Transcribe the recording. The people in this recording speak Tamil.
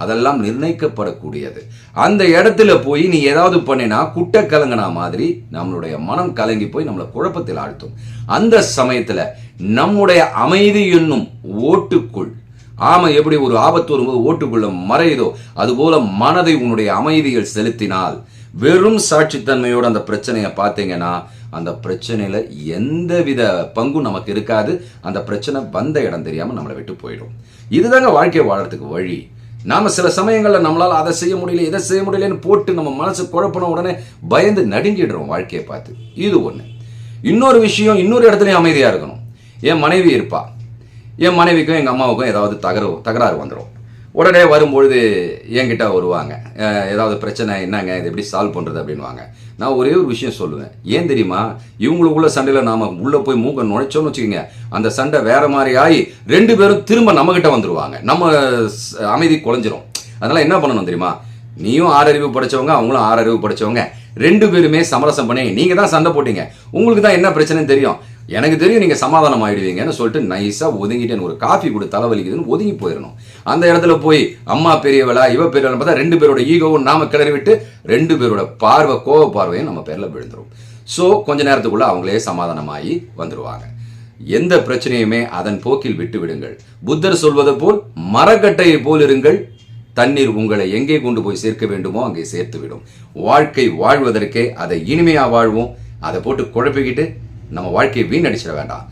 அதெல்லாம் நிர்ணயிக்கப்படக்கூடியது. அந்த இடத்துல போய் நீ ஏதாவது பண்ணினா குட்டை கலங்கினா மாதிரி நம்மளுடைய மனம் கலங்கி போய் நம்மளை குழப்பத்தில் ஆழ்த்தும். அந்த சமயத்துல நம்முடைய அமைதி என்னும் ஓட்டுக்குள், ஆமை எப்படி ஒரு ஆபத்து வரும்போது ஓட்டுக்குள்ள மறையுதோ அதுபோல மனதை உன்னுடைய அமைதியில் செலுத்தினால், வெறும் சாட்சித்தன்மையோட அந்த பிரச்சனையை பார்த்தீங்கன்னா அந்த பிரச்சனையில எந்தவித பங்கும் நமக்கு இருக்காது. அந்த பிரச்சனை வந்த இடம் தெரியாம நம்மளை விட்டு போயிடும். இதுதாங்க வாழ்க்கையை வாழறதுக்கு வழி. நாம சில சமயங்கள்ல நம்மளால அதை செய்ய முடியல இதை செய்ய முடியலன்னு போட்டு நம்ம மனசு குழப்பன உடனே பயந்து நடுங்கிடுறோம் வாழ்க்கையை பார்த்து. இது ஒண்ணு. இன்னொரு விஷயம், இன்னொரு இடத்துலயும் அமைதியா இருக்கணும். என் மனைவி இருப்பா, என் மனைவிக்கும் எங்கள் அம்மாவுக்கும் ஏதாவது தகராறு வந்துடும். உடனே வரும்பொழுது என்கிட்ட வருவாங்க, ஏதாவது பிரச்சனை, என்னங்க இது எப்படி சால்வ் பண்ணுறது அப்படின்வாங்க. நான் ஒரே ஒரு விஷயம் சொல்லுவேன், ஏன் தெரியுமா, இவங்களுக்குள்ள சண்டையில் நாம் உள்ளே போய் மூக்க நுழைச்சோன்னு வச்சுக்கோங்க, அந்த சண்டை வேற மாதிரி ஆகி 2 பேரும் திரும்ப நம்மகிட்ட வந்துடுவாங்க, நம்ம அமைதி குலைஞ்சிரும். அதனால் என்ன பண்ணணும் தெரியுமா, நீயும் 6 அறிவு படித்தவங்க, அவங்களும் 6 அறிவு படித்தவங்க, 2 பேருமே சமரசம் பண்ணி, நீங்கள் தான் சண்டை போட்டீங்க, உங்களுக்கு தான் என்ன பிரச்சனைன்னு தெரியும், எனக்கு தெரியும் நீங்கள் சமாதானம் ஆகிடுவீங்கன்னு சொல்லிட்டு நைஸாக ஒதுங்கிட்டு ஒரு காஃபி கொடு தலைவலிக்குதுன்னு ஒதுங்கி போயிடணும். அந்த இடத்துல போய் அம்மா பெரியவளா இவ பெரியவளா பார்த்தா 2 பேரோட ஈகோவும் நாம கிளறி விட்டு 2 பேரோட பார்வை, கோவ பார்வையும் நம்ம பேரில் விழுந்துரும். ஸோ கொஞ்ச நேரத்துக்குள்ள அவங்களே சமாதானமாகி வந்துடுவாங்க. எந்த பிரச்சனையுமே அதன் போக்கில் விட்டு விடுங்கள். புத்தர் சொல்வது போல் மரக்கட்டையை போல் இருங்கள், தண்ணீர் உங்களை எங்கே கொண்டு போய் சேர்க்க வேண்டுமோ அங்கே சேர்த்து விடும். வாழ்க்கை வாழ்வதற்கே அதை இனிமையா வாழ்வோம். அதை போட்டு குழப்பிக்கிட்டு நம்ம வாழ்க்கையை வீணடிச்சிட வேண்டாம்.